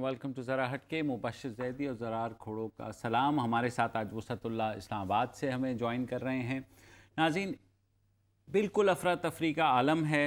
Welcome to ज़रा हटके। मुबश्शिर ज़ैदी और ज़रार खोड़ो का सलाम। हमारे साथ आज वसतुल्लाह इस्लामाबाद से हमें ज्वाइन कर रहे हैं। नाज़रीन, बिल्कुल अफरा तफरी का आलम है,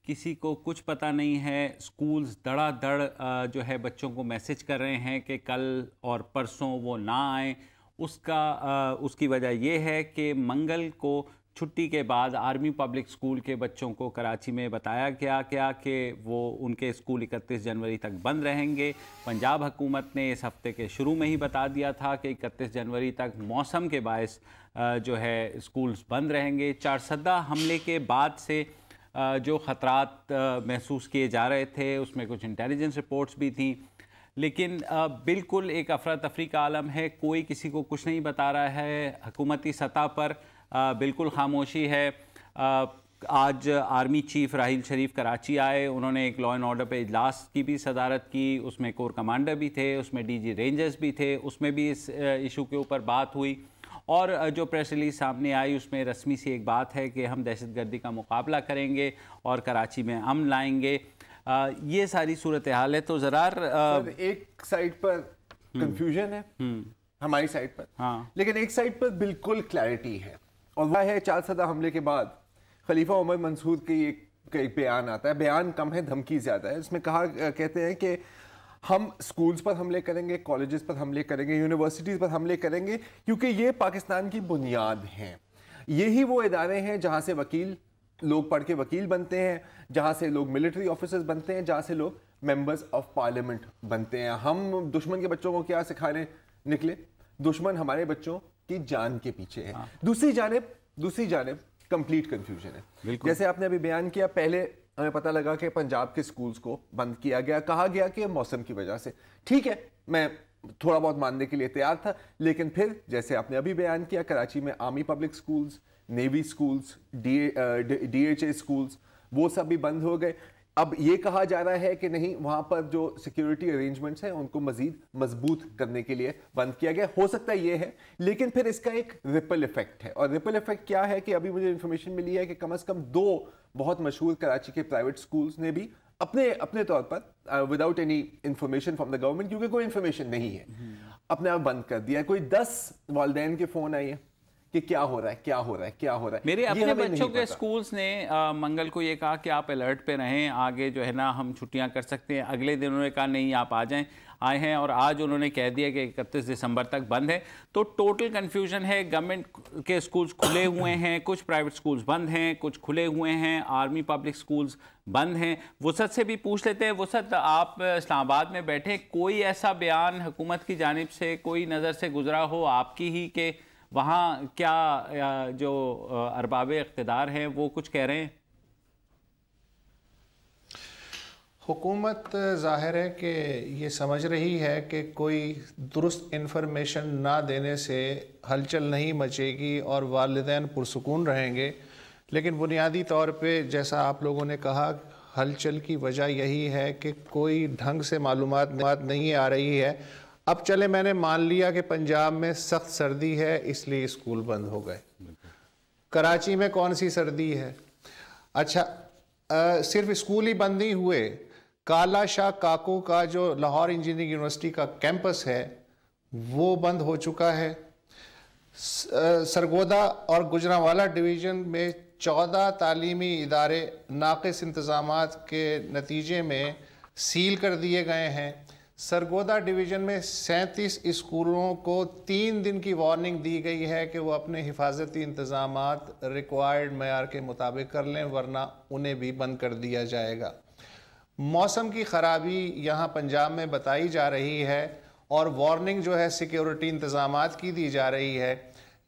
किसी को कुछ पता नहीं है। स्कूल्स धड़ाधड़ जो है बच्चों को मैसेज कर रहे हैं कि कल और परसों वो ना आएँ। उसकी वजह ये है कि मंगल को छुट्टी के बाद आर्मी पब्लिक स्कूल के बच्चों को कराची में बताया गया कि वो उनके स्कूल 31 जनवरी तक बंद रहेंगे। पंजाब हुकूमत ने इस हफ्ते के शुरू में ही बता दिया था कि 31 जनवरी तक मौसम के बायस जो है स्कूल्स बंद रहेंगे। चारसदा हमले के बाद से जो ख़तरात महसूस किए जा रहे थे उसमें कुछ इंटेलिजेंस रिपोर्ट्स भी थी, लेकिन बिल्कुल एक अफरा तफरी का आलम है। कोई किसी को कुछ नहीं बता रहा है। हुकूमती सतह पर बिल्कुल खामोशी है। आज आर्मी चीफ राहील शरीफ कराची आए, उन्होंने एक लॉ एंड ऑर्डर पे इजलास की भी सदारत की। उसमें कोर कमांडर भी थे, उसमें डीजी रेंजर्स भी थे, उसमें भी इस इशू के ऊपर बात हुई। और जो प्रेस रिलीज सामने आई उसमें रस्मी सी एक बात है कि हम दहशतगर्दी का मुकाबला करेंगे और कराची में अमन लाएंगे। ये सारी सूरत हाल है। तो ज़रा एक साइड पर कंफ्यूजन है हमारी साइड पर, हाँ, लेकिन एक साइड पर बिल्कुल क्लैरिटी है, और वह है चारसदा हमले के बाद खलीफा उमर मंसूर की एक बयान आता है। बयान कम है, धमकी ज़्यादा है। इसमें कहते हैं कि हम स्कूल्स पर हमले करेंगे, कॉलेजेस पर हमले करेंगे, यूनिवर्सिटीज़ पर हमले करेंगे, क्योंकि ये पाकिस्तान की बुनियाद हैं। यही वो इदारे हैं जहाँ से लोग पढ़ के वकील बनते हैं, जहाँ से लोग मिलिट्री ऑफिसर्स बनते हैं, जहाँ से लोग मेंबर्स ऑफ पार्लियामेंट बनते हैं। हम दुश्मन के बच्चों को क्या सिखाने निकले? दुश्मन हमारे बच्चों की जान के पीछे है। हाँ। दूसरी जानिब कंप्लीट कंफ्यूजन है। जैसे आपने अभी बयान किया, पहले हमें पता लगा कि पंजाब के स्कूल्स को बंद किया गया, कहा गया कि मौसम की वजह से। ठीक है, मैं थोड़ा बहुत मानने के लिए तैयार था, लेकिन फिर जैसे आपने अभी बयान किया, कराची में army public schools, navy schools, DHA schools, वो सब भी बंद हो गए। अब ये कहा जा रहा है कि नहीं, वहाँ पर जो सिक्योरिटी अरेंजमेंट्स हैं उनको मजीद मजबूत करने के लिए बंद किया गया। हो सकता है ये है, लेकिन फिर इसका एक रिपल इफेक्ट है। और रिपल इफेक्ट क्या है कि अभी मुझे इन्फॉर्मेशन मिली है कि कम से कम 2 बहुत मशहूर कराची के प्राइवेट स्कूल्स ने भी अपने तौर पर without any information from the government, क्योंकि कोई इंफॉर्मेशन नहीं है, अपने आप बंद कर दिया। कोई 10 वालिदैन के फ़ोन आए हैं कि क्या हो रहा है। मेरे अपने बच्चों के स्कूल्स ने मंगल को ये कहा कि आप अलर्ट पे रहें, आगे जो है ना हम छुट्टियां कर सकते हैं। अगले दिन उन्होंने कहा नहीं आप आए हैं, और आज उन्होंने कह दिया कि 31 दिसंबर तक बंद है। तो टोटल कंफ्यूजन है। गवर्नमेंट के स्कूल्स खुले हुए हैं, कुछ प्राइवेट स्कूल्स बंद हैं, कुछ खुले हुए हैं, आर्मी पब्लिक स्कूल्स बंद हैं। वसत से भी पूछ लेते हैं। वसत, आप इस्लामाबाद में बैठे, कोई ऐसा बयान हुकूमत की जानिब से कोई नज़र से गुजरा हो आपकी ही कि वहाँ क्या जो अरबाब इक़्तिदार हैं वो कुछ कह रहे हैं? हुकूमत ज़ाहिर है कि ये समझ रही है कि कोई दुरुस्त इन्फॉर्मेशन ना देने से हलचल नहीं मचेगी और वालिदैन पुरसुकून रहेंगे। लेकिन बुनियादी तौर पे जैसा आप लोगों ने कहा, हलचल की वजह यही है कि कोई ढंग से मालूमात नहीं आ रही है। अब चले, मैंने मान लिया कि पंजाब में सख्त सर्दी है इसलिए स्कूल बंद हो गए। कराची में कौन सी सर्दी है? अच्छा, सिर्फ स्कूल ही बंद नहीं हुए, काला शाह काको का जो लाहौर इंजीनियरिंग यूनिवर्सिटी का कैंपस है वो बंद हो चुका है। सरगोदा और गुजरांवाला डिवीज़न में 14 तालीमी इदारे नाक़िस इंतज़ामात के नतीजे में सील कर दिए गए हैं। सरगोदा डिवीज़न में 37 स्कूलों को 3 दिन की वार्निंग दी गई है कि वो अपने हिफाजती इंतज़ामात रिक्वायर्ड मयार के मुताबिक कर लें, वरना उन्हें भी बंद कर दिया जाएगा। मौसम की ख़राबी यहाँ पंजाब में बताई जा रही है और वार्निंग जो है सिक्योरिटी इंतज़ामात की दी जा रही है।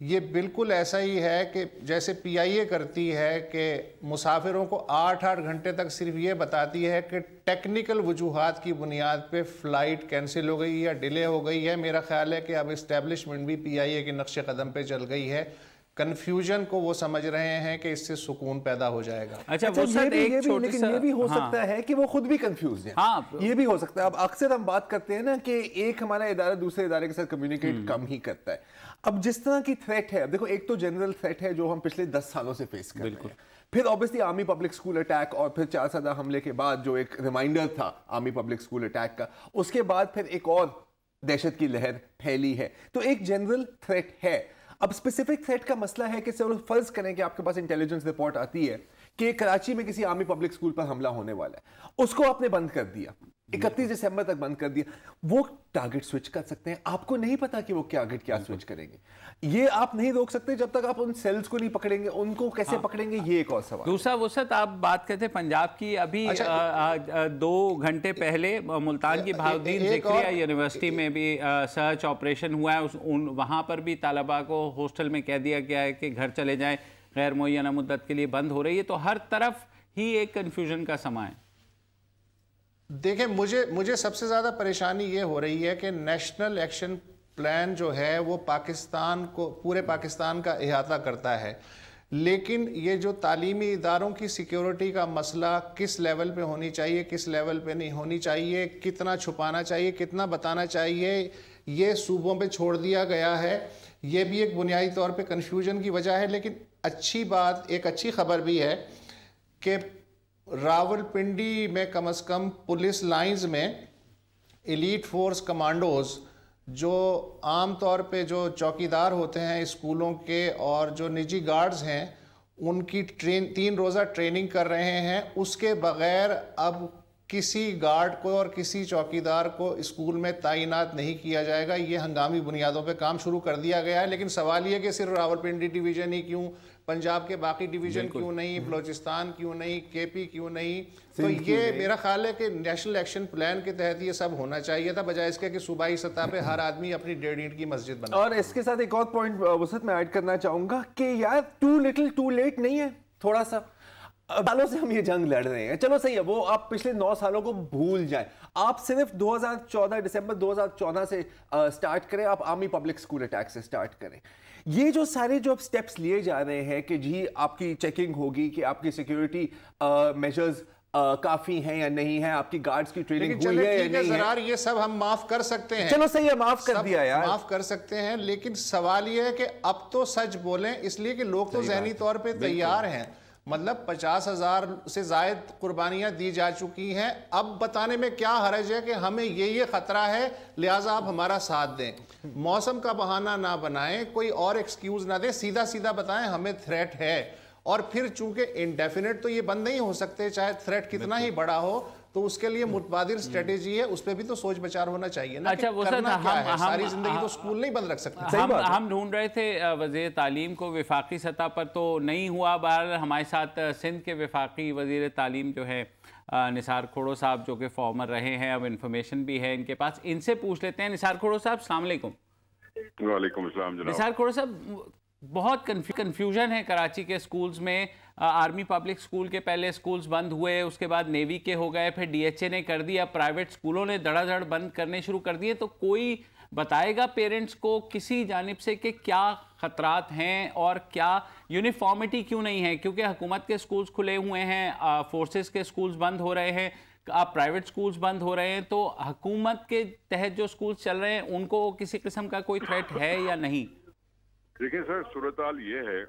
ये बिल्कुल ऐसा ही है कि जैसे PIA करती है कि मुसाफिरों को 8-8 घंटे तक सिर्फ ये बताती है कि टेक्निकल वजूहात की बुनियाद पे फ़्लाइट कैंसिल हो गई या डिले हो गई है। मेरा ख्याल है कि अब इस्टेब्लिशमेंट भी PIA के नक्शे कदम पे चल गई है। कन्फ्यूजन को वो समझ रहे हैं कि इससे सुकून पैदा हो जाएगा। अच्छा, ये भी हो सकता है कि वो खुद भी कंफ्यूज हैं। हाँ, ये भी हो सकता है। अब अक्सर हम बात करते हैं ना कि एक हमारा इदारा दूसरे इदारे के साथ कम्युनिकेट कम ही करता है। अब जिस तरह की थ्रेट है, देखो, एक तो जनरल थ्रेट है जो हम पिछले 10 सालों से फेस कर रहे हैं। फिर obviously army public school attack और फिर 4 हमले के बाद जो एक रिमाइंडर था आर्मी पब्लिक स्कूल अटैक का, उसके बाद फिर एक और दहशत की लहर फैली है। तो एक जनरल थ्रेट है। अब स्पेसिफिक थ्रेट का मसला है कि चलो फर्ज करें कि आपके पास इंटेलिजेंस रिपोर्ट आती है कि कराची में किसी आर्मी पब्लिक स्कूल पर हमला होने वाला है, उसको आपने बंद कर दिया, 31 दिसंबर तक बंद कर दिया। वो टारगेट स्विच कर सकते हैं, आपको नहीं पता कि वो टारगेट क्या स्विच करेंगे। ये आप नहीं रोक सकते जब तक आप उन सेल्स को नहीं पकड़ेंगे। उनको कैसे पकड़ेंगे, ये एक और सवाल। दूसरा वसत, आप बात करते पंजाब की, अभी 2 घंटे पहले मुल्तान की बहाउद्दीन ज़िक्रिया यूनिवर्सिटी में भी सर्च ऑपरेशन हुआ है। वहाँ पर भी तालबा को हॉस्टल में कह दिया गया है कि घर चले जाएं, गैर मुअय्यना मुद्दत के लिए बंद हो रही है। तो हर तरफ ही एक कन्फ्यूजन का समा है। देखें, मुझे सबसे ज़्यादा परेशानी ये हो रही है कि नेशनल एक्शन प्लान जो है वो पाकिस्तान को, पूरे पाकिस्तान का इहाता करता है, लेकिन ये जो तालीमी इदारों की सिक्योरिटी का मसला किस लेवल पे होनी चाहिए, किस लेवल पे नहीं होनी चाहिए, कितना छुपाना चाहिए, कितना बताना चाहिए, ये सूबों पे छोड़ दिया गया है। ये भी एक बुनियादी तौर पे कन्फ्यूजन की वजह है। लेकिन अच्छी बात, एक अच्छी खबर भी है कि रावलपिंडी में कम से कम पुलिस लाइंस में एलीट फोर्स कमांडोज, जो आम तौर पे जो चौकीदार होते हैं स्कूलों के और जो निजी गार्ड्स हैं, उनकी 3 रोज़ा ट्रेनिंग कर रहे हैं। उसके बगैर अब किसी गार्ड को और किसी चौकीदार को स्कूल में तैनात नहीं किया जाएगा। ये हंगामी बुनियादों पे काम शुरू कर दिया गया है। लेकिन सवाल ये कि सिर्फ रावलपिंडी डिवीज़न ही क्यों, पंजाब के बाकी डिवीज़न क्यों नहीं, बलोचिस्तान क्यों नहीं, केपी क्यों नहीं? तो ये मेरा ख्याल है कि नेशनल एक्शन प्लान के तहत ये सब होना चाहिए था, बजाय इसके कि सूबाई सतह पे हर आदमी अपनी 1.5 ईंट की मस्जिद बनाए। और इसके साथ एक और पॉइंट वसत में ऐड करना चाहूंगा कि यार टू लिटिल टू लेट नहीं है। थोड़ा सा सालों से हम ये जंग लड़ रहे हैं, चलो सही है, वो आप पिछले 9 सालों को भूल जाएं। आप सिर्फ 2014 दिसंबर 2014 से स्टार्ट करें, आप आर्मी पब्लिक स्कूल अटैक से स्टार्ट करें। ये जो सारे जो स्टेप्स लिए जा रहे हैं कि जी आपकी चेकिंग होगी कि आपकी सिक्योरिटी मेजर्स काफी हैं या नहीं है, आपकी गार्ड्स की ट्रेनिंग हुई है या नहीं है, ये सब हम माफ कर सकते हैं। चलो सही है, माफ कर दिया यार, माफ कर सकते हैं। लेकिन सवाल ये है कि अब तो सच बोलें, इसलिए कि लोग तो ज़हनी तौर पे तैयार हैं। मतलब 50,000 से ज़ायद कुर्बानियां दी जा चुकी हैं। अब बताने में क्या हर्ज है कि हमें ये खतरा है, लिहाजा आप हमारा साथ दें। मौसम का बहाना ना बनाएं, कोई और एक्सक्यूज ना दें, सीधा सीधा बताएं हमें थ्रेट है। और फिर चूंकि इंडेफिनेट तो ये बंद नहीं हो सकते, चाहे थ्रेट कितना ही बड़ा हो, तो उसके लिए मुतबादिल स्ट्रेटेजी है, उस पर भी तो सोच विचार होना चाहिए ना। अच्छा, वो सर, सारी जिंदगी तो स्कूल नहीं बंद रख सकते। हम ढूंढ रहे थे वज़ीर तालीम को, वफाकी सतह पर तो नहीं हुआ। बहरहाल हमारे साथ सिंध के वफाकी वज़ीर तालीम जो है निसार खोड़ो साहब, जो कि फॉर्मर रहे हैं, अब इंफॉर्मेशन भी है इनके पास, इनसे पूछ लेते हैं। निसार खोड़ो साहब, अस्सलाम वालेकुम। वालेकुम अस्सलाम जनाब। निसार खोड़ो साहब, बहुत कन्फ्यूजन है कराची के स्कूल्स में। आर्मी पब्लिक स्कूल के पहले स्कूल्स बंद हुए, उसके बाद नेवी के हो गए, फिर डीएचए ने कर दिया, प्राइवेट स्कूलों ने धड़ाधड़ बंद करने शुरू कर दिए। तो कोई बताएगा पेरेंट्स को किसी जानिब से कि क्या ख़तरात हैं और क्या यूनिफॉर्मिटी क्यों नहीं है? क्योंकि हुकूमत के स्कूल्स खुले हुए हैं, फोर्सेस के स्कूल्स बंद हो रहे हैं, आप प्राइवेट स्कूल्स बंद हो रहे हैं, तो हुकूमत के तहत जो स्कूल्स चल रहे हैं उनको किसी किस्म का कोई थ्रेट है या नहीं? देखिए सर, सूरत-हाल ये है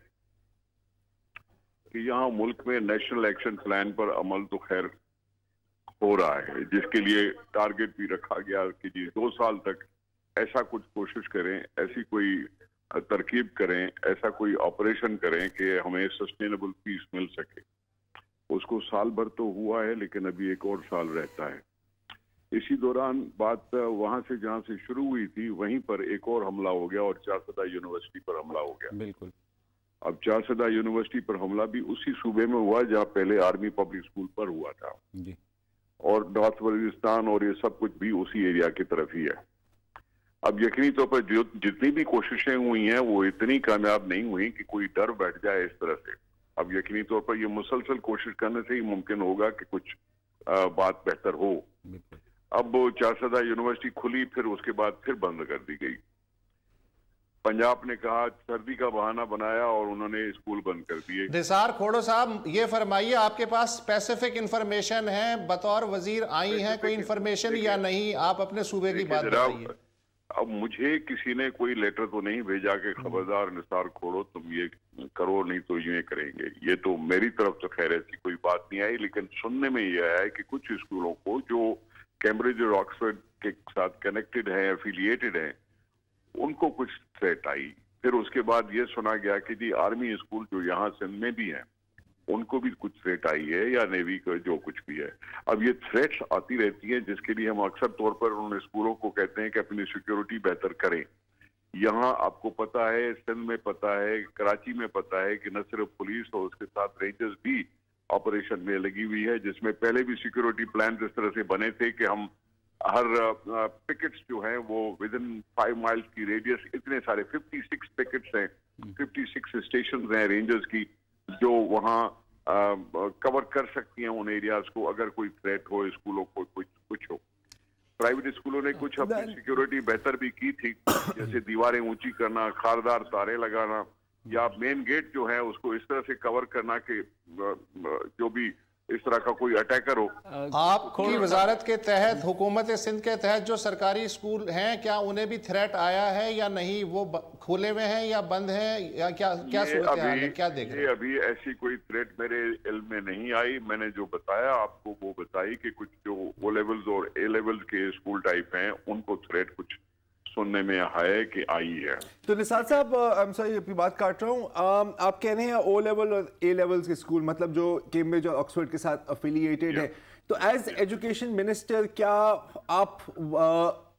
कि यहाँ मुल्क में नेशनल एक्शन प्लान पर अमल तो खैर हो रहा है, जिसके लिए टारगेट भी रखा गया कि जी 2 साल तक ऐसा कुछ कोशिश करें, ऐसी कोई तरकीब करें, ऐसा कोई ऑपरेशन करें कि हमें सस्टेनेबल पीस मिल सके। उसको साल भर तो हुआ है, लेकिन अभी एक और साल रहता है। इसी दौरान बात वहां से जहां से शुरू हुई थी वहीं पर एक और हमला हो गया और चारसदा यूनिवर्सिटी पर हमला हो गया। बिल्कुल। अब चारसदा यूनिवर्सिटी पर हमला भी उसी सूबे में हुआ जहां पहले आर्मी पब्लिक स्कूल पर हुआ था जी। और नॉर्थ वजीरिस्तान और ये सब कुछ भी उसी एरिया की तरफ ही है। अब यकीनी तौर पर जितनी भी कोशिशें हुई हैं वो इतनी कामयाब नहीं हुई कि कोई डर बैठ जाए इस तरह से। अब यकीनी तौर पर ये मुसलसल कोशिश करने से ही मुमकिन होगा कि कुछ बात बेहतर हो। अब चारसदा यूनिवर्सिटी खुली, फिर उसके बाद फिर बंद कर दी गई। पंजाब ने कहा, सर्दी का बहाना बनाया और उन्होंने स्कूल बंद कर दिए। निसार खोड़ो साहब, ये फरमाइए, आपके पास स्पेसिफिक इंफॉर्मेशन है, बतौर वजीर आई है कोई इंफॉर्मेशन या नहीं? आप अपने सूबे की बात बताइए। अब मुझे किसी ने कोई लेटर तो नहीं भेजा कि खबरदार निसार खोड़ो तुम ये करो नहीं तो ये करेंगे, ये तो मेरी तरफ तो खैर ऐसी कोई बात नहीं आई, लेकिन सुनने में ये आया है कि कुछ स्कूलों को जो कैम्ब्रिज और ऑक्सफोर्ड के साथ कनेक्टेड है, एफिलिएटेड है, उनको कुछ थ्रेट आई। फिर उसके बाद ये सुना गया कि जी आर्मी स्कूल जो यहाँ सिंध में भी हैं उनको भी कुछ थ्रेट आई है, या नेवी का जो कुछ भी है। अब ये थ्रेट्स आती रहती हैं जिसके लिए हम अक्सर तौर पर उन स्कूलों को कहते हैं कि अपनी सिक्योरिटी बेहतर करें। यहाँ आपको पता है, सिंध में पता है, कराची में पता है कि न सिर्फ पुलिस और उसके साथ रेंजर्स भी ऑपरेशन में लगी हुई है, जिसमें पहले भी सिक्योरिटी प्लान इस तरह से बने थे कि हम हर पिकेट्स जो हैं वो विद इन 5 माइल्स की रेडियस, इतने सारे 56 पिकेट्स हैं, 56 स्टेशन हैं रेंजर्स की जो वहाँ कवर कर सकती हैं उन एरियाज को अगर कोई थ्रेट हो, स्कूलों को कुछ हो। प्राइवेट स्कूलों ने कुछ अपनी सिक्योरिटी बेहतर भी की थी, जैसे दीवारें ऊंची करना, खारदार तारे लगाना, या मेन गेट जो है उसको इस तरह से कवर करना कि जो भी इस तरह का कोई अटैकर हो। आपकी वजारत के तहत, हुकूमत सिंध के तहत जो सरकारी स्कूल हैं, क्या उन्हें भी थ्रेट आया है या नहीं? वो खुले हुए हैं या बंद हैं, या क्या सूरत हाल है, क्या देख रहे हैं? अभी ऐसी कोई थ्रेट मेरे इल्म में नहीं आई। मैंने जो बताया आपको वो बताई कि कुछ जो O लेवल्स और A लेवल्स के स्कूल टाइप हैं उनको थ्रेट कुछ सुनने में है कि आई है। तो निसार साहब, आई एम सॉरी आपकी बात काट रहा हूँ, आप कह रहे हैं O लेवल और A लेवल्स के स्कूल, मतलब जो कैम्ब्रिज और ऑक्सफोर्ड के साथ अफिलिएटेड है, तो एज एजुकेशन मिनिस्टर क्या आप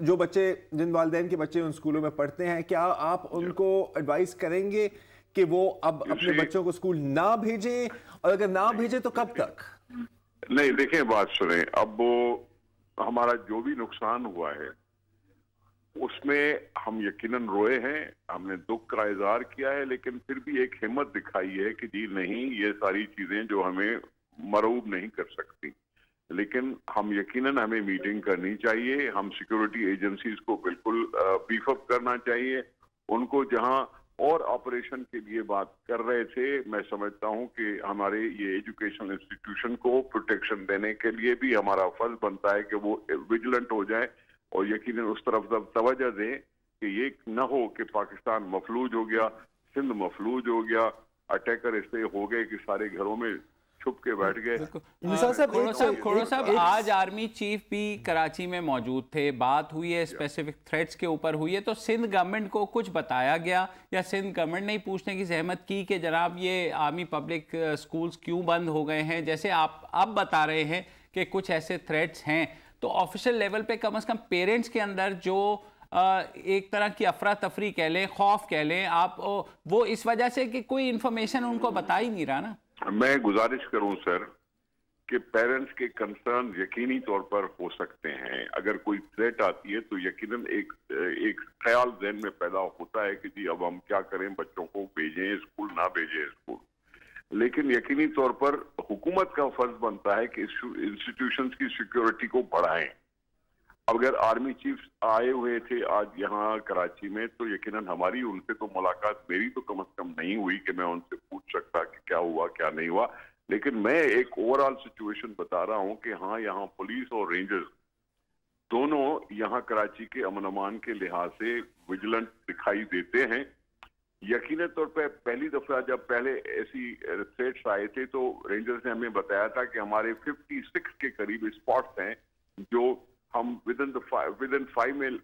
जो बच्चे, जिन वालिदैन के बच्चे उन स्कूलों में पढ़ते हैं, क्या आप उनको एडवाइस करेंगे कि वो अब अपने बच्चों को स्कूल ना भेजें, और अगर ना भेजें तो कब तक? नहीं, देखें, बात सुने, अब वो हमारा जो भी नुकसान हुआ है उसमें हम यकीनन रोए हैं, हमने दुख का इजहार किया है, लेकिन फिर भी एक हिम्मत दिखाई है कि जी नहीं, ये सारी चीजें जो हमें मरूब नहीं कर सकती, लेकिन हम यकीनन हमें मीटिंग करनी चाहिए, हम सिक्योरिटी एजेंसीज को बिल्कुल बीफ अप करना चाहिए, उनको जहां और ऑपरेशन के लिए बात कर रहे थे, मैं समझता हूं कि हमारे ये एजुकेशनल इंस्टीट्यूशन को प्रोटेक्शन देने के लिए भी हमारा फर्ज बनता है कि वो विजिलेंट हो जाए और यकीनन उस तरफ तवज्जो दें कि ये न हो कि पाकिस्तान मफलूज हो गया, सिंध मफलूज हो गया, अटैकर इससे हो गए कि सारे घरों में छुप के बैठ गए। खोड़ो साहब, आज आर्मी चीफ भी कराची में मौजूद थे, बात हुई है, स्पेसिफिक थ्रेट्स के ऊपर हुई है, तो सिंध गवर्नमेंट को कुछ बताया गया या सिंध गवर्नमेंट ने पूछने की जहमत की कि जनाब ये आर्मी पब्लिक स्कूल्स क्यों बंद हो गए हैं? जैसे आप अब बता रहे हैं कि कुछ ऐसे थ्रेट्स हैं, तो ऑफिशियल लेवल पे कम से कम पेरेंट्स के अंदर जो एक तरह की अफरा तफरी कह लें, खौफ कह लें आप, वो इस वजह से कि कोई इंफॉर्मेशन उनको बता ही नहीं रहा ना। मैं गुजारिश करूं सर कि पेरेंट्स के कंसर्न यकीनी तौर पर हो सकते हैं। अगर कोई थ्रेट आती है तो यकीनन एक ख्याल ज़हन में पैदा होता है कि जी अब हम क्या करें, बच्चों को भेजें स्कूल, ना भेजें स्कूल, लेकिन यकीनी तौर पर हुकूमत का फर्ज बनता है कि इंस्टीट्यूशंस की सिक्योरिटी को बढ़ाएं। अगर आर्मी चीफ आए हुए थे आज यहाँ कराची में, तो यकीनन हमारी उनसे तो मुलाकात, मेरी तो कम से कम नहीं हुई कि मैं उनसे पूछ सकता कि क्या हुआ क्या नहीं हुआ, लेकिन मैं एक ओवरऑल सिचुएशन बता रहा हूँ कि हाँ, यहाँ पुलिस और रेंजर्स दोनों यहाँ कराची के अमन अमान के लिहाज से विजिलेंट दिखाई देते हैं। यकीनी तौर पर पहली दफा जब पहले ऐसी थ्रेट्स आए थे तो रेंजर्स ने हमें बताया था कि हमारे 56 के करीब स्पॉट्स हैं जो हम with in 5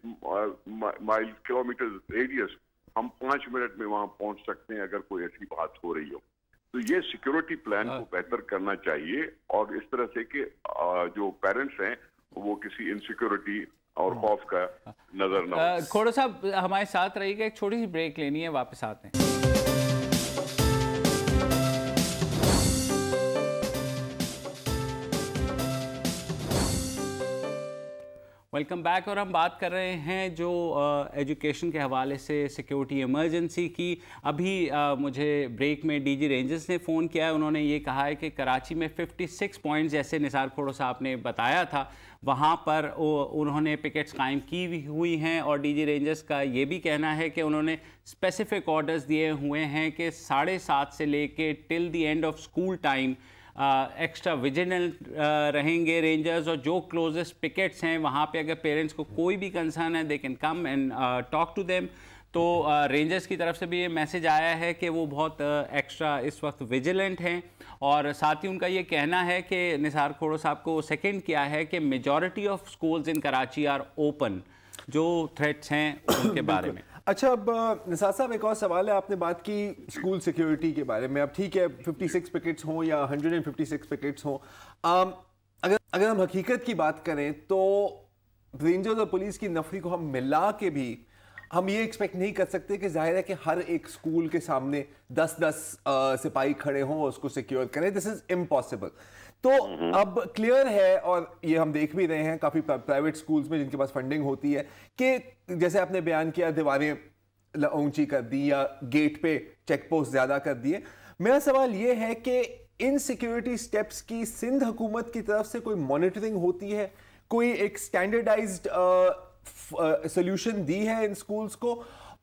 mile kilometre radius हम 5 मिनट में वहां पहुंच सकते हैं अगर कोई ऐसी बात हो रही हो। तो ये सिक्योरिटी प्लान को बेहतर करना चाहिए और इस तरह से कि जो पेरेंट्स हैं वो किसी इनसिक्योरिटी और खौफ का नजर न हो। खोड़ो साहब हमारे साथ रहिएगा, एक छोटी सी ब्रेक लेनी है, वापस आते हैं। Welcome back. और हम बात कर रहे हैं जो एजुकेशन के हवाले से सिक्योरिटी इमरजेंसी की। अभी मुझे ब्रेक में डीजी रेंजर्स ने फ़ोन किया है, उन्होंने ये कहा है कि कराची में 56 पॉइंट्स जैसे निसार खोड़ो साहब ने बताया था वहाँ पर उन्होंने पिकेट्स कायम की हुई हैं और डीजी रेंजर्स का ये भी कहना है कि उन्होंने स्पेसिफिक ऑर्डर्स दिए हुए हैं कि 7:30 से लेके till the end of school time extra vigilant रहेंगे रेंजर्स, और जो क्लोजेस्ट पिकेट्स हैं वहाँ पे अगर पेरेंट्स को कोई भी कंसर्न है they can come and talk to them. तो रेंजर्स की तरफ से भी ये मैसेज आया है कि वो बहुत एक्स्ट्रा इस वक्त विजिलेंट हैं, और साथ ही उनका ये कहना है कि निसार खोड़ो साहब को सेकंड किया है कि majority of schools in Karachi are open, जो थ्रेट्स हैं उनके बारे में। अच्छा, अब निसार साहब एक और सवाल है, आपने बात की स्कूल सिक्योरिटी के बारे में। अब ठीक है 56 पिकेट्स हों या 156 पिकेट्स हों, अगर हम हकीकत की बात करें तो रेंजर्स और पुलिस की नफरी को हम मिला के भी हम ये एक्सपेक्ट नहीं कर सकते कि जाहिर है कि हर एक स्कूल के सामने 10-10 सिपाही खड़े हों और उसको सिक्योर करें। This is impossible. तो अब क्लियर है, और ये हम देख भी रहे हैं काफ़ी प्राइवेट स्कूल्स में जिनके पास फंडिंग होती है, कि जैसे आपने बयान किया दीवारें ऊंची कर दी या गेट पे चेक पोस्ट ज़्यादा कर दिए। मेरा सवाल ये है कि इन सिक्योरिटी स्टेप्स की सिंध हुकूमत की तरफ से कोई मॉनिटरिंग होती है, कोई एक स्टैंडर्डाइज्ड सोल्यूशन दी है इन स्कूल्स को?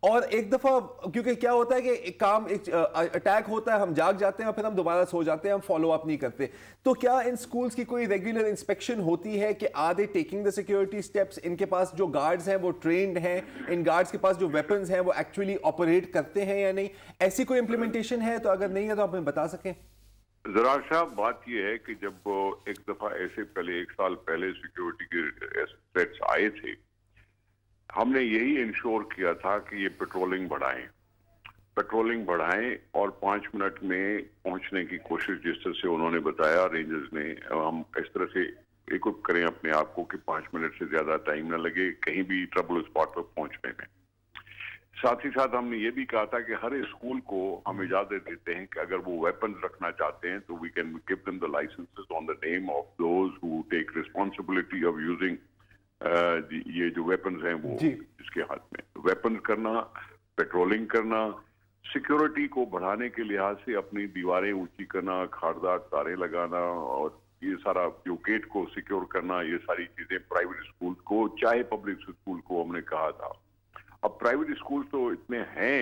और एक दफ़ा क्योंकि क्या होता है कि एक काम एक अटैक होता है, हम जाग जाते हैं और फिर हम दोबारा सो जाते हैं, हम फॉलो अप नहीं करते। तो क्या इन स्कूल्स की कोई रेगुलर इंस्पेक्शन होती है कि are they taking the security steps? इनके पास जो गार्ड्स हैं वो ट्रेंड हैं, इन गार्ड्स के पास जो वेपन्स हैं वो एक्चुअली ऑपरेट करते हैं या नहीं? ऐसी कोई इंप्लीमेंटेशन है? तो अगर नहीं है तो आप हमें बता सकें। जरार साहब, बात यह है कि जब एक दफा ऐसे पहले 1 साल पहले सिक्योरिटी के थ्रेट्स आए थे, हमने यही इंश्योर किया था कि ये पेट्रोलिंग बढ़ाएं और 5 मिनट में पहुंचने की कोशिश, जिस तरह से उन्होंने बताया रेंजर्स ने, हम इस तरह से इक्विप करें अपने आप को कि 5 मिनट से ज्यादा टाइम ना लगे कहीं भी ट्रबल स्पॉट पर पहुंचने में। साथ ही साथ हमने ये भी कहा था कि हर स्कूल को हम इजाजत देते हैं कि अगर वो वेपन्स रखना चाहते हैं तो we can give them the licences on the name of those who take responsibility of using ये जो वेपन्स हैं वो इसके हाथ में। वेपन्स करना, पेट्रोलिंग करना, सिक्योरिटी को बढ़ाने के लिहाज से अपनी दीवारें ऊंची करना, खारदार तारे लगाना, और ये सारा जो गेट को सिक्योर करना, ये सारी चीजें प्राइवेट स्कूल को चाहे पब्लिक स्कूल को हमने कहा था। अब प्राइवेट स्कूल तो इतने हैं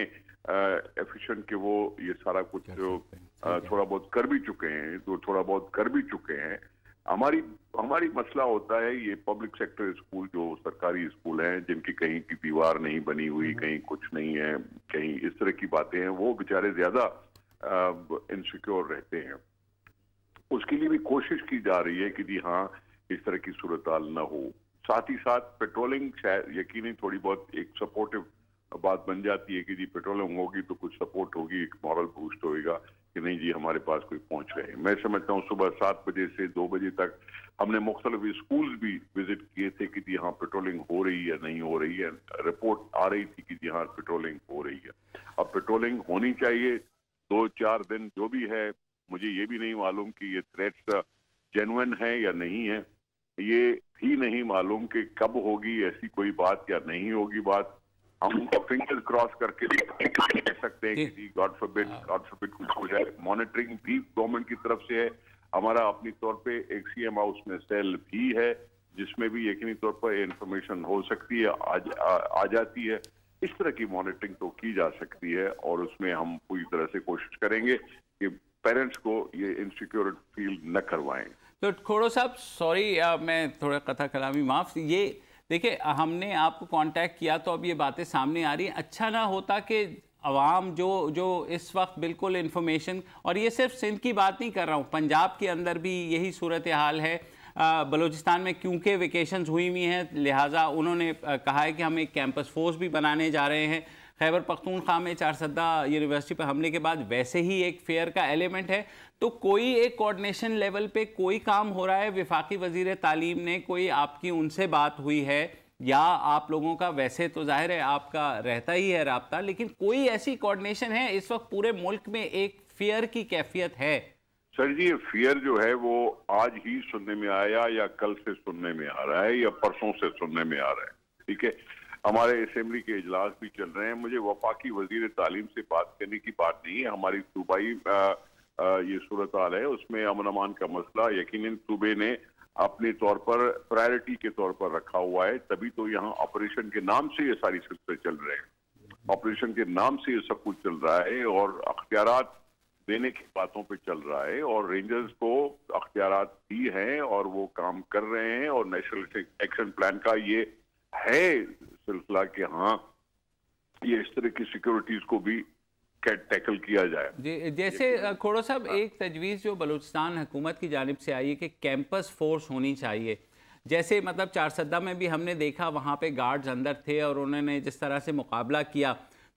एफिशिएंट कि वो ये सारा कुछ थोड़ा बहुत कर भी चुके हैं, हमारी मसला होता है ये पब्लिक सेक्टर स्कूल, जो सरकारी स्कूल हैं जिनकी कहीं की दीवार नहीं बनी हुई, कहीं कुछ नहीं है, कहीं इस तरह की बातें हैं, वो बेचारे ज्यादा इनसिक्योर रहते हैं। उसके लिए भी कोशिश की जा रही है कि जी हाँ, इस तरह की सूरत हाल न हो। साथ ही साथ पेट्रोलिंग शायद यकीनी थोड़ी बहुत एक सपोर्टिव बात बन जाती है कि जी पेट्रोलिंग होगी तो कुछ सपोर्ट होगी, एक मॉरल बूस्ट होगा कि नहीं जी हमारे पास कोई पहुंच रहे हैं। मैं समझता हूँ सुबह 7 बजे से 2 बजे तक हमने मुख्तलिफ स्कूल्स भी विजिट किए थे कि जी हाँ पेट्रोलिंग हो रही है, नहीं हो रही है। रिपोर्ट आ रही थी कि जी हाँ पेट्रोलिंग हो रही है। अब पेट्रोलिंग होनी चाहिए 2-4 दिन जो भी है। मुझे ये भी नहीं मालूम कि ये थ्रेट्स जेन्युइन है या नहीं है, ये भी नहीं मालूम कि कब होगी ऐसी कोई बात या नहीं होगी बात। हम फिंगर्स क्रॉस करके कह सकते हैं कि गॉड फॉरबिड कुछ हो जाए। मॉनिटरिंग भी गवर्नमेंट की तरफ से है, हमारा अपनी तौर पे एक सीएम हाउस में सेल भी है जिसमें भी यकीनी तौर पर इंफॉर्मेशन हो सकती है, आ जाती है। इस तरह की मॉनिटरिंग तो की जा सकती है और उसमें हम पूरी तरह से कोशिश करेंगे कि पेरेंट्स को ये इनसिक्योर फील न करवाएं। तो खोड़ो साहब, सॉरी मैं थोड़ा कथा कलामी माफ, ये देखिए हमने आपको कांटेक्ट किया तो अब ये बातें सामने आ रही हैं। अच्छा ना होता कि अवाम जो इस वक्त बिल्कुल इन्फॉर्मेशन, और ये सिर्फ सिंध की बात नहीं कर रहा हूँ, पंजाब के अंदर भी यही सूरत हाल है। बलूचिस्तान में क्योंकि वेकेशंस हुई हुई हैं, लिहाजा उन्होंने कहा है कि हम एक कैंपस फोर्स भी बनाने जा रहे हैं। खैबर पख्तूनख्वा में चारसद्दा यूनिवर्सिटी पर हमले के बाद वैसे ही एक फेयर का एलिमेंट है। तो कोई एक कोऑर्डिनेशन लेवल पे कोई काम हो रहा है? वफाकी वजीर तालीम ने कोई आपकी उनसे बात हुई है या आप लोगों का वैसे तो जाहिर है आपका रहता ही है राब्ता, लेकिन कोई ऐसी कोऑर्डिनेशन है? इस वक्त पूरे मुल्क में एक फियर की कैफियत है। सर जी, ये फियर जो है वो आज ही सुनने में आया या कल से सुनने में आ रहा है या परसों से सुनने में आ रहा है। ठीक है, हमारे असेंबली के इजलास भी चल रहे हैं। मुझे वफाकी वजीर तालीम से बात करने की बात नहीं है। हमारी सूबाई ये सूरत हाल है, उसमें अमन अमान का मसला यकीनन सूबे ने अपने तौर पर प्रायोरिटी के तौर पर रखा हुआ है। तभी तो यहाँ ऑपरेशन के नाम से ये सारी सिलसिले चल रहे हैं, ऑपरेशन के नाम से ये सब कुछ चल रहा है और अख्तियारात देने की बातों पे चल रहा है और रेंजर्स को अख्तियारात भी हैं और वो काम कर रहे हैं और नेशनल एक्शन प्लान का ये है सिलसिला कि हाँ ये इस तरह की सिक्योरिटीज को भी टैकल किया जाए। जैसे खोड़ो साहब, एक तजवीज़ जो बलूचिस्तान हुकूमत की जानिब से आई है कि कैंपस फोर्स होनी चाहिए, जैसे मतलब चारसद्दा में भी हमने देखा वहाँ पे गार्ड्स अंदर थे और उन्होंने जिस तरह से मुकाबला किया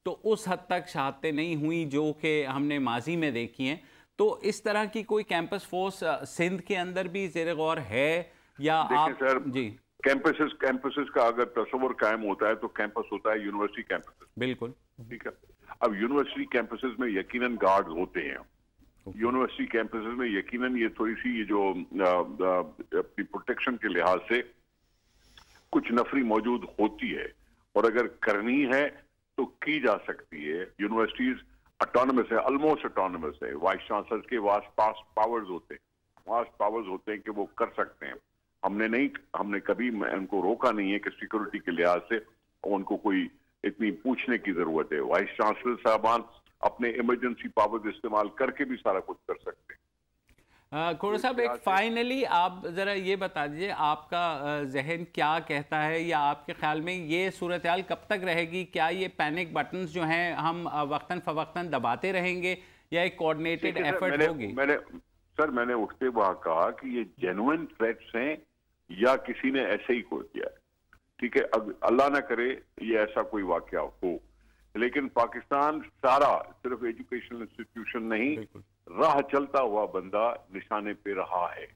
तो उस हद तक शहादतें नहीं हुई जो कि हमने माजी में देखी हैं। तो इस तरह की कोई कैंपस फोर्स सिंध के अंदर भी ज़ेर गौर है या आप? सर जी, कैंपसेस का अगर तस्वर कायम होता है तो कैंपस होता है यूनिवर्सिटी कैंपस। बिल्कुल ठीक है। अब यूनिवर्सिटी कैंपसेस में यकीनन गार्ड्स होते हैं, यूनिवर्सिटी कैंपसेस में यकीनन ये थोड़ी सी ये जो अपनी प्रोटेक्शन के लिहाज से कुछ नफरी मौजूद होती है और अगर करनी है तो की जा सकती है। यूनिवर्सिटीज ऑटोनमस है, ऑलमोस्ट ऑटोनमस है, वाइस चांसलर के वास्ट पावर्स होते हैं कि वो कर सकते हैं। हमने कभी उनको रोका नहीं है कि सिक्योरिटी के लिहाज से उनको कोई इतनी पूछने की जरूरत है। वाइस चांसलर साहबान अपने इमरजेंसी पावर्स इस्तेमाल करके भी सारा कुछ कर सकते हैं। खोड़ो साहब, एक फाइनली आप ज़रा ये बता दीजिए आपका जहन क्या कहता है या आपके ख्याल में ये सूरत हाल कब तक रहेगी? क्या ये पैनिक बटन्स जो हैं हम वक्तन फवक्तन दबाते रहेंगे या एक कोऑर्डिनेटेड एफर्ट होगी? मैंने उठते वहाँ कहा कि ये जेन्युइन थ्रेट्स हैं या किसी ने ऐसे ही को किया है। ठीक है, अल्लाह ना करे ये ऐसा कोई वाकया हो, लेकिन पाकिस्तान सारा सिर्फ एजुकेशनल इंस्टीट्यूशन नहीं, राह चलता हुआ बंदा निशाने पे रहा है।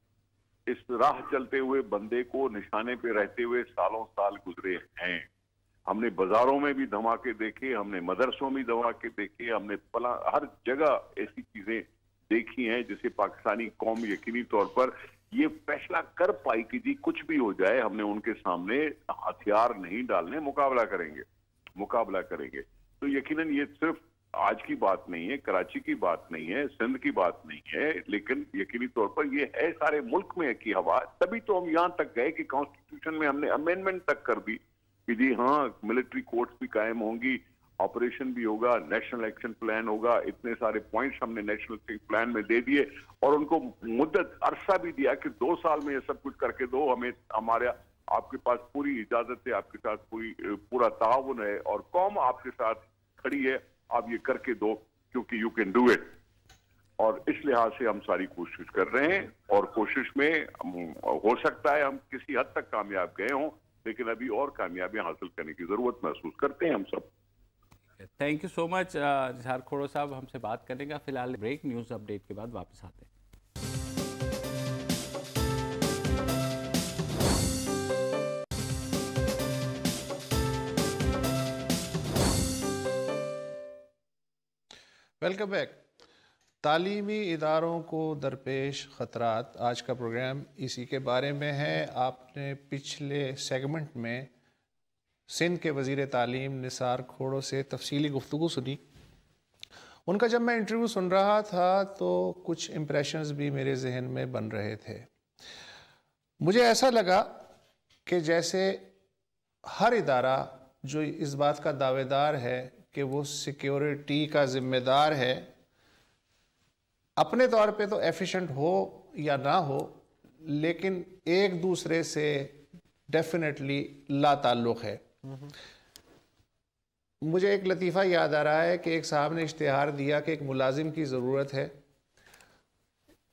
इस राह चलते हुए बंदे को निशाने पे रहते हुए सालों साल गुजरे हैं। हमने बाजारों में भी धमाके देखे, हमने मदरसों में धमाके देखे, हमने हर जगह ऐसी चीजें देखी हैं जिसे पाकिस्तानी कौम यकीनी तौर पर ये फैसला कर पाई कि जी कुछ भी हो जाए हमने उनके सामने हथियार नहीं डालने, मुकाबला करेंगे। तो यकीनन ये सिर्फ आज की बात नहीं है, कराची की बात नहीं है, सिंध की बात नहीं है, लेकिन यकीनी तौर पर ये है सारे मुल्क में की हवा। तभी तो हम यहाँ तक गए कि कॉन्स्टिट्यूशन में हमने अमेंडमेंट तक कर दी कि जी हाँ मिलिट्री कोर्ट्स भी कायम होंगी, ऑपरेशन भी होगा, नेशनल एक्शन प्लान होगा। इतने सारे पॉइंट्स हमने नेशनल एक्शन प्लान में दे दिए और उनको मुद्दत अरसा भी दिया कि 2 साल में ये सब कुछ करके दो, हमें आपके पास पूरी इजाजत है, आपके साथ पूरा ताउन है और कौम आपके साथ खड़ी है, आप ये करके दो क्योंकि यू कैन डू इट। और इस लिहाज से हम सारी कोशिश कर रहे हैं और कोशिश में हो सकता है हम किसी हद तक कामयाब गए हों, लेकिन अभी और कामयाबियां हासिल करने की जरूरत महसूस करते हैं हम सब। थैंक यू सो मच इजहार खोड़ो साहब हमसे बात करने का। फिलहाल ब्रेक, न्यूज़ अपडेट के बाद वापस आते हैं। Welcome back. तालीमी इदारों को दरपेश ख़तरात, आज का प्रोग्राम इसी के बारे में है। आपने पिछले सेगमेंट में सिंध के वज़ीर तालीम निसार खोड़ो से तफसीली गुफ्तगू सुनी। उनका जब मैं इंटरव्यू सुन रहा था तो कुछ इम्प्रेशंस भी मेरे जहन में बन रहे थे। मुझे ऐसा लगा कि जैसे हर इदारा जो इस बात का दावेदार है कि वो सिक्योरिटी का ज़िम्मेदार है, अपने तौर पे तो एफिशिएंट हो या ना हो, लेकिन एक दूसरे से डेफिनेटली ला ताल्लुक़ है। मुझे एक लतीफ़ा याद आ रहा है कि एक साहब ने इश्तिहार दिया कि एक मुलाजिम की ज़रूरत है।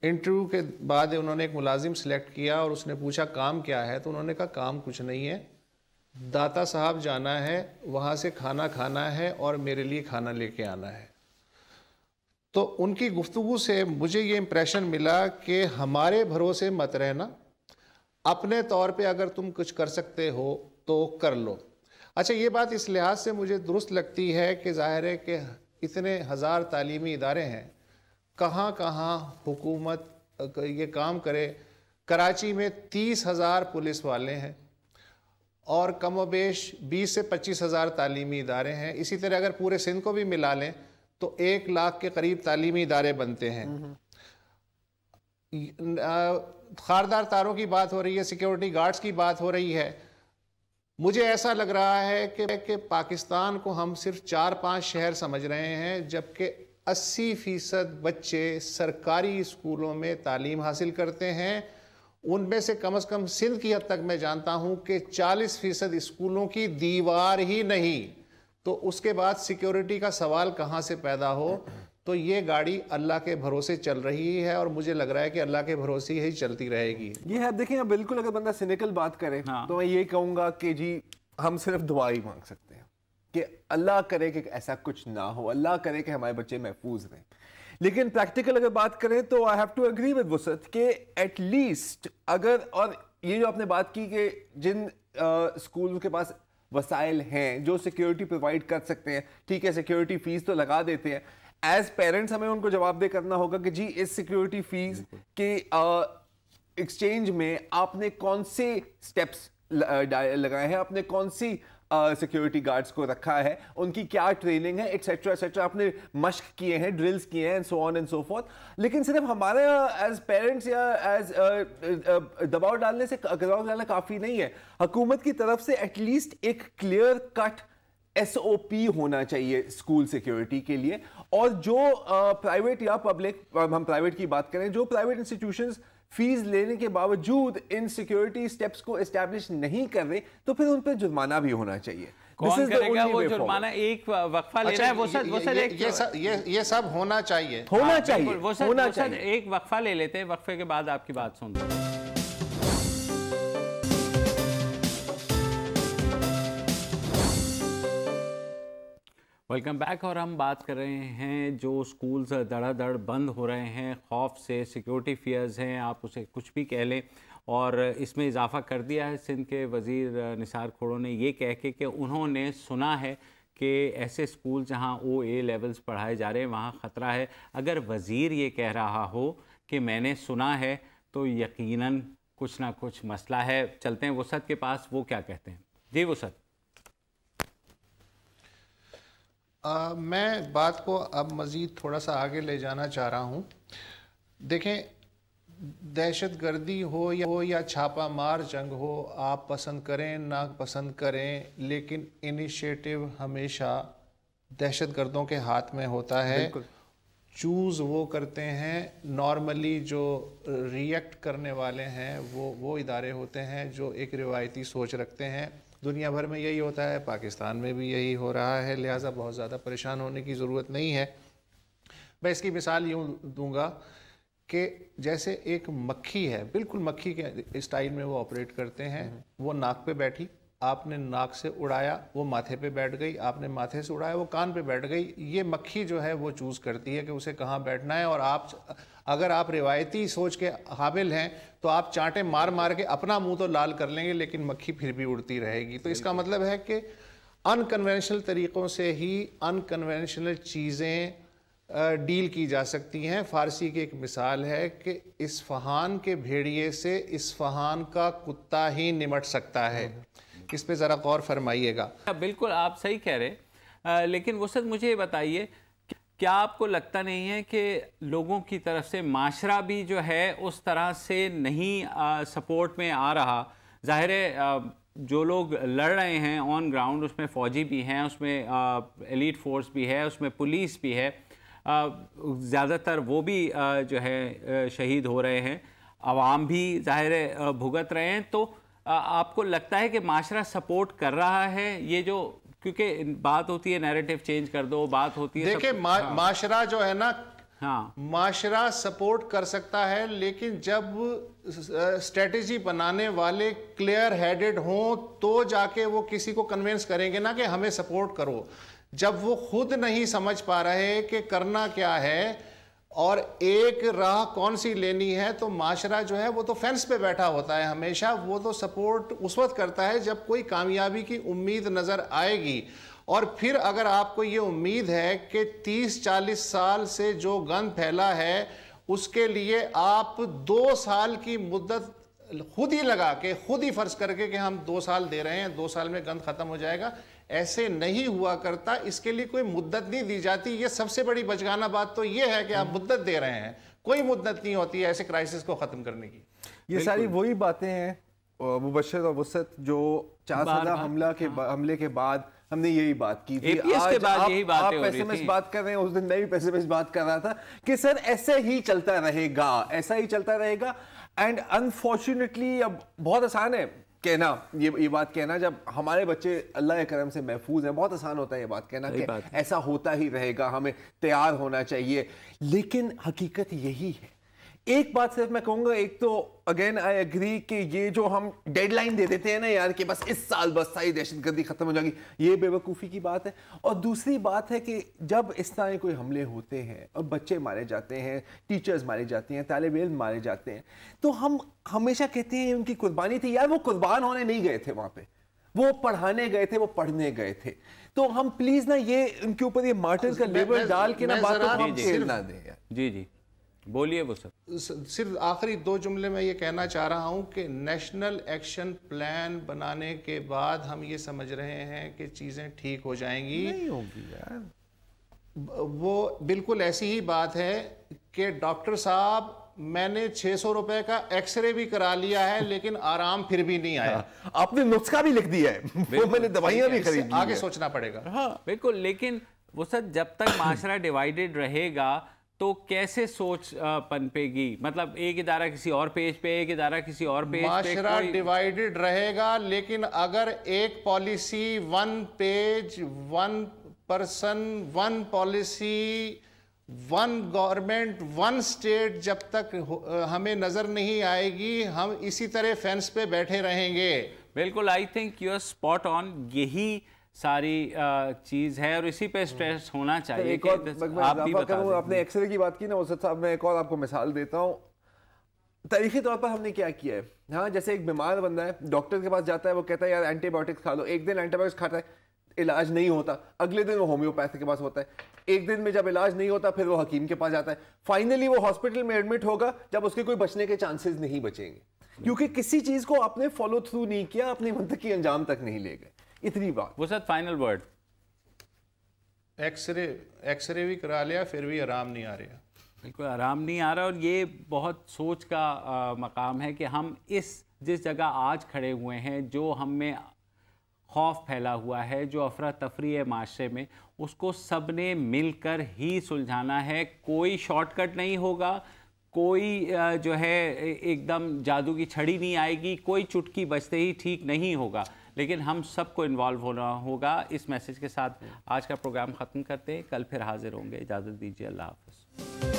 इंटरव्यू के बाद उन्होंने एक मुलाजिम सेलेक्ट किया और उसने पूछा काम क्या है, तो उन्होंने कहा काम कुछ नहीं है, दाता साहब जाना है, वहाँ से खाना खाना है और मेरे लिए खाना लेके आना है। तो उनकी गुफ्तगू से मुझे ये इम्प्रेशन मिला कि हमारे भरोसे मत रहना, अपने तौर पे अगर तुम कुछ कर सकते हो तो कर लो। अच्छा, ये बात इस लिहाज से मुझे दुरुस्त लगती है कि ज़ाहिर है कि इतने हज़ार तालीमी इदारे हैं, कहाँ कहाँ हुकूमत ये काम करे। कराची में 30,000 पुलिस वाले हैं और कमोबेश 20 से 25,000 तालीमी इदारे हैं। इसी तरह अगर पूरे सिंध को भी मिला लें तो 1 लाख के करीब तालीमी इदारे बनते हैं। खारदार तारों की बात हो रही है, सिक्योरिटी गार्ड्स की बात हो रही है। मुझे ऐसा लग रहा है कि पाकिस्तान को हम सिर्फ 4-5 शहर समझ रहे हैं, जबकि 80% بچے سرکاری اسکولوں میں تعلیم حاصل کرتے ہیں. ان میں سے کم سندھ کی حد تک میں جانتا ہوں کہ 40% اسکولوں کی دیوار ہی نہیں. تو اس کے بعد سیکیورٹی کا سوال کہاں سے پیدا ہو؟ تو یہ گاڑی اللہ کے بھروسے چل رہی ہے اور مجھے لگ رہا ہے کہ اللہ کے بھروسے ہی چلتی رہے گی. یہ ہے دیکھیں بالکل اگر بندہ سینیکل بات کرے تو میں یہ کہوں گا کہ جی ہم صرف دعا ہی مانگ سکتے ہیں کہ اللہ کرے کہ ایسا کچھ نہ ہو, اللہ کرے کہ ہمارے بچے محفوظ رہیں. لیکن پریکٹیکل اگر بات کریں تو I have to agree with Wusat کہ ایٹ لیسٹ اگر, اور یہ جو آپ نے بات کی کہ جن اسکول کے پاس وسائل ہیں جو سیکیورٹی پرووائڈ کر سکتے ہیں, ٹھیک ہے سیکیورٹی فیس تو لگا دیتے ہیں, ایز پیرنٹس ہمیں ان کو جواب دہ کرنا ہوگا کہ جی اس سیکیورٹی فیس کے ایکسچینج میں آپ نے کون سے اسٹیپس لگائے ہیں, آپ نے کون سی سیکیورٹی گارڈز کو رکھا ہے, ان کی کیا ٹریننگ ہے, ایٹسیٹرا ایٹسیٹرا, آپ نے مشق کیے ہیں, ڈرلز کیے ہیں, and so on and so forth. لیکن صرف ہمارے ایز پیرنٹس یا ایز دباؤ ڈالنا کافی نہیں ہے. حکومت کی طرف سے ایٹ لیسٹ ایک کلیئر کٹ SOP ہونا چاہیے اسکول سیکیورٹی کے لیے. اور جو پرائیویٹ یا پبلک, ہم پرائیویٹ کی بات کریں, جو پرائیویٹ انسٹیٹیوشنز فیس لینے کے باوجود ان سیکیورٹی سٹیپس کو اسٹیبلش نہیں کر رہے تو پھر ان پہ جرمانہ بھی ہونا چاہیے. کون کرے گا وہ جرمانہ؟ ایک وقفہ لے رہا ہے, یہ سب ہونا چاہیے, ایک وقفہ لے لیتے ہیں, وقفے کے بعد آپ کی بات سنتے ہیں. Welcome back. اور ہم بات کر رہے ہیں جو اسکولز دڑا دڑ بند ہو رہے ہیں خوف سے, سیکیورٹی فیئرز ہیں, آپ اسے کچھ بھی کہہ لیں, اور اس میں اضافہ کر دیا ہے سندھ کے وزیر نثار کھوڑو نے یہ کہہ کے کہ انہوں نے سنا ہے کہ ایسے اسکول جہاں OA لیولز پڑھائے جا رہے ہیں وہاں خطرہ ہے. اگر وزیر یہ کہہ رہا ہو کہ میں نے سنا ہے تو یقیناً کچھ نہ کچھ مسئلہ ہے. چلتے ہیں وسعت کے پاس, وہ کیا کہتے ہیں. جی وسعت. میں بات کو اب مزید تھوڑا سا آگے لے جانا چاہ رہا ہوں. دیکھیں, دہشت گردی ہو یا چھاپا مار جنگ ہو, آپ پسند کریں نہ پسند کریں, لیکن انیشیٹو ہمیشہ دہشت گردوں کے ہاتھ میں ہوتا ہے. چوز وہ کرتے ہیں, نارملی جو ریئیکٹ کرنے والے ہیں وہ ادارے ہوتے ہیں جو ایک روایتی سوچ رکھتے ہیں. دنیا بھر میں یہی ہوتا ہے, پاکستان میں بھی یہی ہو رہا ہے, لہٰذا بہت زیادہ پریشان ہونے کی ضرورت نہیں ہے. میں اس کی مثال یوں دوں گا کہ جیسے ایک مکھی ہے, بالکل مکھی کے اسٹائل میں وہ آپریٹ کرتے ہیں. وہ ناک پہ بیٹھی, آپ نے ناک سے اڑایا, وہ ماتھے پہ بیٹھ گئی, آپ نے ماتھے سے اڑایا, وہ کان پہ بیٹھ گئی. یہ مکھی جو ہے وہ چوز کرتی ہے کہ اسے کہاں بیٹھنا ہے. اور اگر آپ روایتی سوچ کے حامل ہیں تو آپ چانٹے مار مار کے اپنا منہ تو لال کر لیں گے, لیکن مکھی پھر بھی اڑتی رہے گی. تو اس کا مطلب ہے کہ انکنونشنل طریقوں سے ہی انکنونشنل چیزیں ڈیل کی جا سکتی ہیں. فارسی کی ایک مثال ہے کہ اصفہان کے بھیڑیے سے اصفہان کا کتا ہی نمٹ سکتا ہے. اس پہ ذرا غور فرمائیے گا. بالکل آپ صحیح کہہ رہے, لیکن وسعت مجھے یہ بتائیے, کیا آپ کو لگتا نہیں ہے کہ لوگوں کی طرف سے معاشرہ بھی جو ہے اس طرح سے نہیں سپورٹ میں آ رہا؟ ظاہر ہے جو لوگ لڑ رہے ہیں آن گراؤنڈ, اس میں فوجی بھی ہیں, اس میں ایلیٹ فورس بھی ہے, اس میں پولیس بھی ہے, زیادہ تر وہ بھی جو ہے شہید ہو رہے ہیں, عوام بھی ظاہر ہے بھگت رہے ہیں. تو آپ کو لگتا ہے کہ معاشرہ سپورٹ کر رہا ہے یہ جو, کیونکہ بات ہوتی ہے نیریٹو چینج کر دو, بات ہوتی ہے دیکھیں معاشرہ جو ہے نا, معاشرہ سپورٹ کر سکتا ہے, لیکن جب اسٹریٹجی بنانے والے کلیئر ہیڈڈ ہوں تو جا کے وہ کسی کو کنونس کریں گے نا کہ ہمیں سپورٹ کرو. جب وہ خود نہیں سمجھ پا رہے کہ کرنا کیا ہے اور ایک راہ کون سی لینی ہے, تو معاشرہ جو ہے وہ تو فینس پہ بیٹھا ہوتا ہے ہمیشہ. وہ تو سپورٹ اس وقت کرتا ہے جب کوئی کامیابی کی امید نظر آئے گی. اور پھر اگر آپ کو یہ امید ہے کہ 30-40 سال سے جو گند پھیلا ہے اس کے لیے آپ 2 سال کی مدت خود ہی لگا کے, خود ہی فرض کر کے کہ ہم 2 سال دے رہے ہیں, 2 سال میں گند ختم ہو جائے گا, ایسے نہیں ہوا کرتا. اس کے لیے کوئی مدت نہیں دی جاتی. یہ سب سے بڑی بچگانہ بات تو یہ ہے کہ آپ مدت دے رہے ہیں, کوئی مدت نہیں ہوتی ہے ایسے کرائسس کو ختم کرنے کی. یہ ساری وہی باتیں ہیں مبشر اور وسعت جو 4 سالہ حملے کے بعد ہم نے یہی بات کی تھی. کے بعد یہی باتیں ہو رہی تھیں. آپ پیسمسٹ بات کر رہے ہیں, اس دن میں بھی پیسمسٹ بات کر رہا تھا کہ سر ایسے ہی چلتا رہے گا, ایسا ہی چلتا رہے گا. اینڈ انفارچونیٹلی اب بہت آسان ہے کہنا, یہ بات کہنا, جب ہمارے بچے اللہ کے کرم سے محفوظ ہیں, بہت آسان ہوتا ہے یہ بات کہنا کہ ایسا ہوتا ہی رہے گا, ہمیں تیار ہونا چاہیے. لیکن حقیقت یہی ہے. ایک بات صرف میں کہوں گا, ایک تو اگین آئی ایگری کہ یہ جو ہم ڈیڈ لائن دے دیتے ہیں نا یار کہ بس اس سال بس ساری دہشت گردی ختم ہو جائے گی, یہ بے وقوفی کی بات ہے. اور دوسری بات ہے کہ جب اس طرح کوئی حملے ہوتے ہیں اور بچے مارے جاتے ہیں, ٹیچرز مارے جاتے ہیں, طالب علم مارے جاتے ہیں, تو ہم ہمیشہ کہتے ہیں ان کی قربانی تھی. یار وہ قربان ہونے نہیں گئے تھے وہاں پہ, وہ پڑھانے گئے تھے, وہ پڑھنے گئے تھے. تو ہم پلیز نا یہ ان کے اوپر یہ مارٹر کا لیبل ڈال کے نا باتوں کو ہم کھیل نہ دیں. جی جی بولیے. وہ صرف آخری 2 جملے میں یہ کہنا چاہ رہا ہوں کہ نیشنل ایکشن پلان بنانے کے بعد ہم یہ سمجھ رہے ہیں کہ چیزیں ٹھیک ہو جائیں گی. نہیں ہوگی یار, وہ بالکل ایسی ہی بات ہے کہ ڈاکٹر صاحب میں نے 600 روپے کا ایکس رے بھی کرا لیا ہے لیکن آرام پھر بھی نہیں آیا. آپ نے نسخہ بھی لکھ دیا ہے, وہ میں نے دوائیاں بھی خرید لی, آگے سوچنا پڑے گا. ہاں بالکل. لیکن وہ سر جب تک معاشرہ ڈیوائیڈڈ رہے گا تو کیسے سوچ پنپے گی؟ مطلب ایک ادارہ کسی اور پیج پہ, ایک ادارہ کسی اور پیج پہ. معاشرہ ڈیوائیڈڈ رہے گا لیکن اگر ایک policy, 1 page, 1 person, 1 policy, 1 government, 1 state جب تک ہمیں نظر نہیں آئے گی ہم اسی طرح فینس پہ بیٹھے رہیں گے. بالکل. I think you are spot on. یہی ساری چیز ہے اور اسی پہ اسٹریس ہونا چاہیے. آپ بھی بتائیں, آپ نے ایکس رے کی بات کی نا اسد صاحب, میں ایک اور آپ کو مثال دیتا ہوں. تاریخی طور پر ہم نے کیا کیا ہے, ہاں جیسے ایک بیمار بندہ ہے, ڈاکٹر کے پاس جاتا ہے, وہ کہتا ہے یار اینٹی بایوٹکس کھا لو. ایک دن اینٹی بایوٹکس کھاتا ہے, علاج نہیں ہوتا, اگلے دن وہ ہومیوپیتھ کے پاس ہوتا ہے. ایک دن میں جب علاج نہیں ہوتا پھر وہ حکیم کے پاس جاتا ہے. فائنلی وہ ہاسپٹل میں ایڈمٹ ہوگا جب اس کے کوئی بچنے کے چانسز نہیں بچیں گے, کیونکہ کسی چیز کو آپ نے فالو تھرو نہیں کیا, اپنی منطقی انجام تک نہیں لے گئے. اتنی بات. وہ سر فائنل ورڈ, ایکس رے بھی کرا لیا پھر بھی آرام نہیں آ رہا. بالکل آرام نہیں آ رہا. اور یہ بہت سوچ کا مقام ہے کہ ہم جس جگہ آج کھڑے ہوئے ہیں, جو ہم میں خوف پھیلا ہوا ہے, جو افراتفری ہے معاشرے میں, اس کو سب نے مل کر ہی سلجھانا ہے. کوئی شارٹ کٹ نہیں ہوگا, کوئی جو ہے ایک دم جادو کی چھڑی نہیں آئے گی, کوئی چٹکی بجتے ہی ٹھیک نہیں ہوگا. لیکن ہم سب کو انوالو ہونا ہوگا. اس میسج کے ساتھ آج کا پروگرام ختم کرتے ہیں. کل پھر حاضر ہوں گے. اجازت دیجیے. اللہ حافظ.